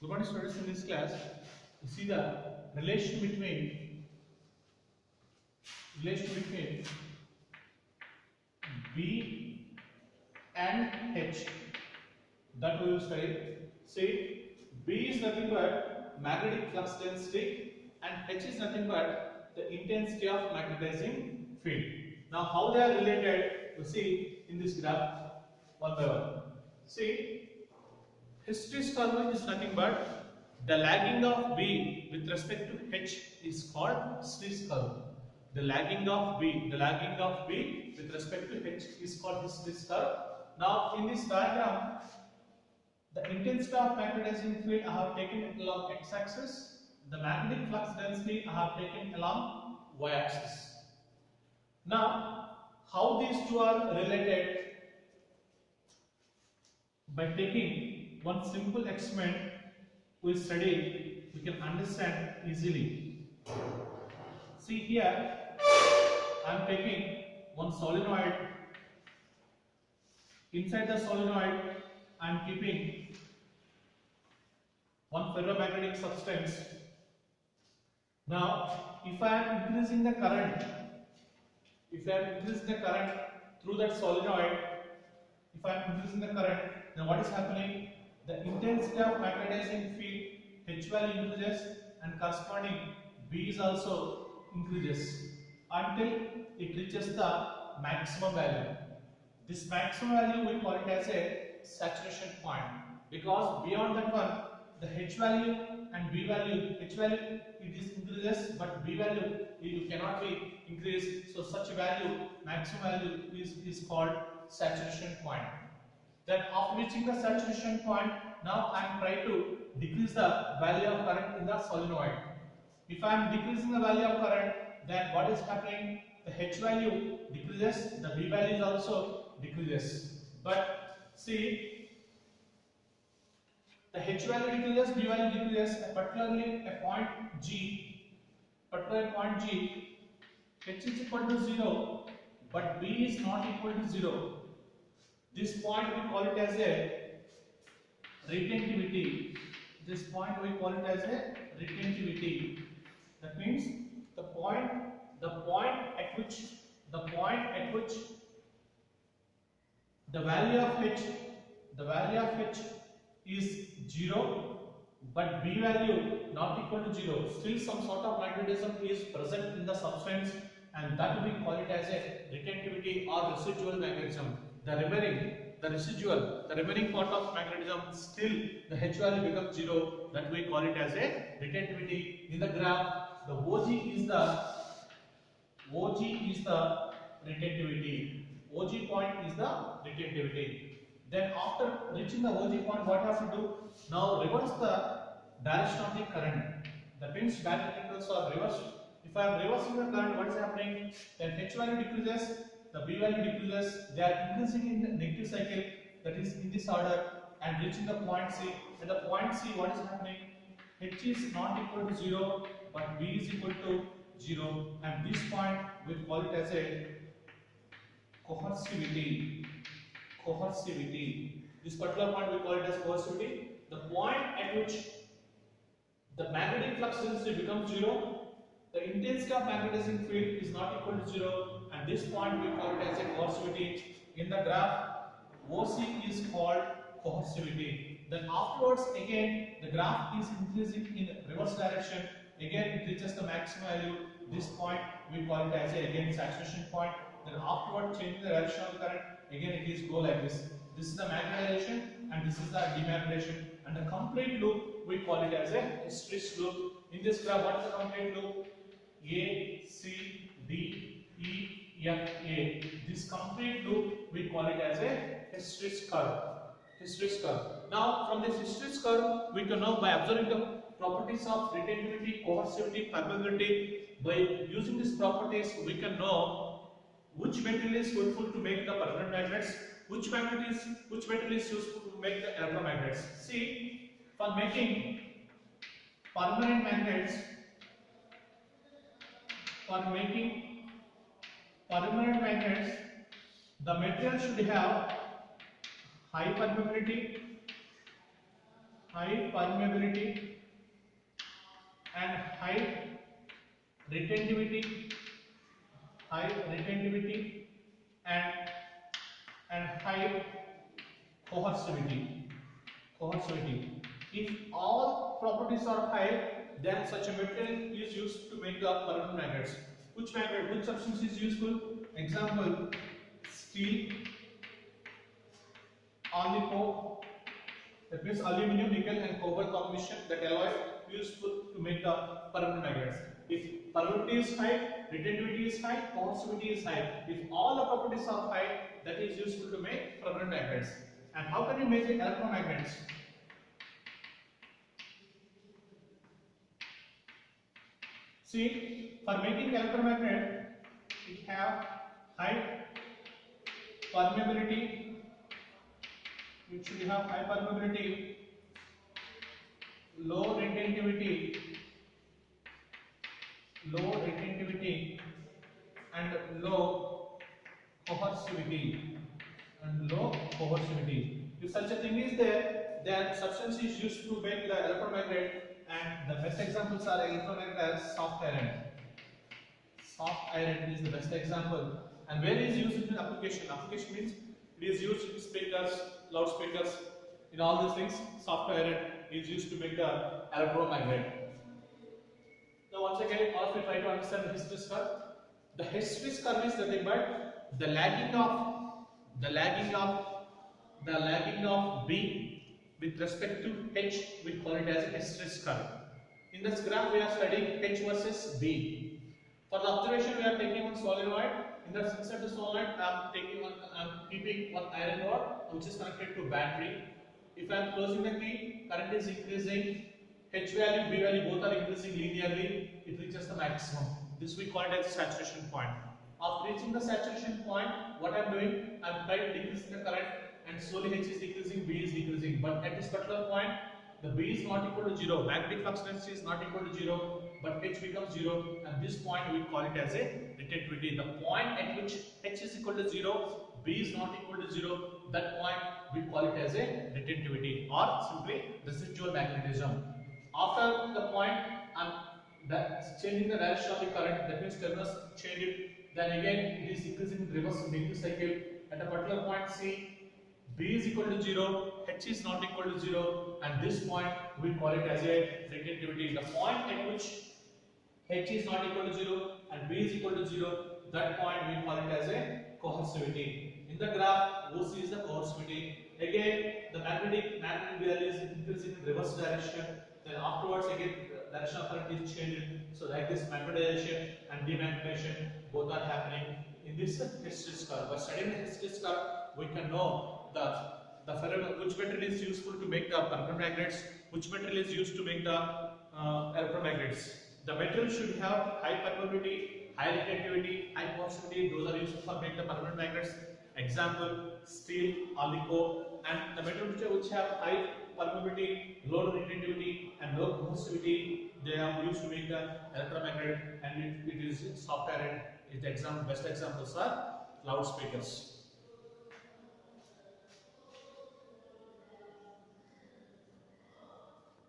Good morning, students. In this class, you see the relation between B and H that we will study. See, B is nothing but magnetic flux density and H is nothing but the intensity of magnetizing field. Now, how they are related? You see in this graph one by one. See, hysteresis curve is nothing but the lagging of B with respect to H is called hysteresis curve. The lagging of B with respect to H is called hysteresis curve. Now, in this diagram, the intensity of magnetizing field I have taken along x-axis. The magnetic flux density I have taken along y-axis. Now, how these two are related? By taking one simple experiment we study, we can understand easily. See here, I am taking one solenoid. Inside the solenoid, I am keeping one ferromagnetic substance. Now, if I am increasing the current, through that solenoid, then what is happening? The intensity of magnetizing field H value increases and corresponding B is also increases until it reaches the maximum value. This maximum value we call it as a saturation point, because beyond that one the H value and B value, H value it is increases but B value it cannot be increased. So such value, maximum value is called saturation point. Then after reaching the saturation point, now I am trying to decrease the value of current in the solenoid. If I am decreasing the value of current, then what is happening? The H value decreases, the B value also decreases. But see, the H value decreases, B value decreases, particularly a point G, H is equal to 0, but B is not equal to 0. This point we call it as a retentivity. That means the point at which the value of H is 0, but B value not equal to 0. Still some sort of magnetism is present in the substance, and that we call it as a retentivity or residual magnetism. The remaining part of magnetism, still the H value becomes 0, that we call it as a retentivity. In the graph, the OG is the retentivity. OG point is the retentivity. Then after reaching the OG point, what I have to do? Now reverse the direction of the current. That means back electrons are reversed. If I am reversing the current, what is happening? Then H value decreases, the B value decreases. They are increasing in the negative cycle, that is in this order, and reaching the point C. At the point C, what is happening? H is not equal to 0, but B is equal to 0, and this point we call it as a coercivity. This particular point we call it as coercivity. The point at which the magnetic flux density becomes 0, the intensity of magnetizing field is not equal to 0, and this point we call it as a coercivity. In the graph, OC is called coercivity. Then afterwards, again the graph is increasing in reverse direction. Again it reaches the maximum value. This point we call it as a again saturation point. Then afterward, changing the direction of the current, again it is go like this. This is the magnetization and this is the demagnetization, and the complete loop we call it as a hysteresis loop. In this graph, what is the complete loop? A, C, D, E, F, A. This complete loop we call it as a hysteresis curve. Now from this hysteresis curve, we can know by observing the properties of retentivity, coercivity, permeability. By using these properties, we can know which material is useful to make the permanent magnets, which metal is useful to make the electromagnets. See, for making permanent magnets, the material should have high permeability, high permeability and retentivity, high retentivity and high coercivity. Coercivity. If all properties are high, then such a material is used to make the permanent magnets. Which magnet, which substance is useful? Example: steel, oligo, that means aluminum, nickel and cobalt combination, that alloy useful to make the permanent magnets. If permeability is high, retentivity is high, coercivity is high. If all the properties are high, that is useful to make permanent magnets. And how can you make the electromagnets? See, for making electromagnet, it have high permeability. It should have high permeability, low retentivity, and low coercivity. If such a thing is there, then substance is used to make the electromagnet, and the best examples are electromagnet as soft iron. Soft iron is the best example. And where is used in application? Application means it is used in speakers, loudspeakers, in all these things. Soft iron is used to make the electromagnet. Now once again, all of you try to understand the His curve. The His curve is nothing but the lagging of B with respect to H. We call it as a His curve. In this graph, we are studying H versus B. For the observation, we are taking one solenoid. In the inside the solenoid, I am keeping one iron rod which is connected to battery. If I am closing the key, current is increasing. H value, B value both are increasing linearly. It reaches the maximum. This we call it as saturation point. After reaching the saturation point, what I am doing, I am trying to decrease the current, and slowly H is decreasing, B is decreasing. But at this particular point, the B is not equal to 0. Magnetic flux density is not equal to 0, but H becomes 0, and this point we call it as a retentivity. The point at which H is equal to 0, B is not equal to 0, that point we call it as a retentivity, or simply residual magnetism. After the point, changing the direction of the current, that means terminus change it, then again it is increasing in reverse negative cycle. At a particular point C, B is equal to 0, H is not equal to 0, and this point we call it as a retentivity. The point at which H is not equal to 0 and B is equal to 0, that point we call it as a coercivity. In the graph, OC is the coercivity. Again, the magnetic value is increasing in reverse direction. Then afterwards, again, the direction of current is changing. So like this, magnetization and demagnetization both are happening in this hysteresis curve. By studying the hysteresis curve, we can know which material is useful to make the permanent magnets, which material is used to make the electromagnets. The material should have high permeability, high retentivity, high coercivity. Those are useful for making the permanent magnets. Example: steel, oligo, and the material which have high permeability, low retentivity, and low coercivity, they are used to make the electromagnet, and it is soft iron. Best examples are loudspeakers.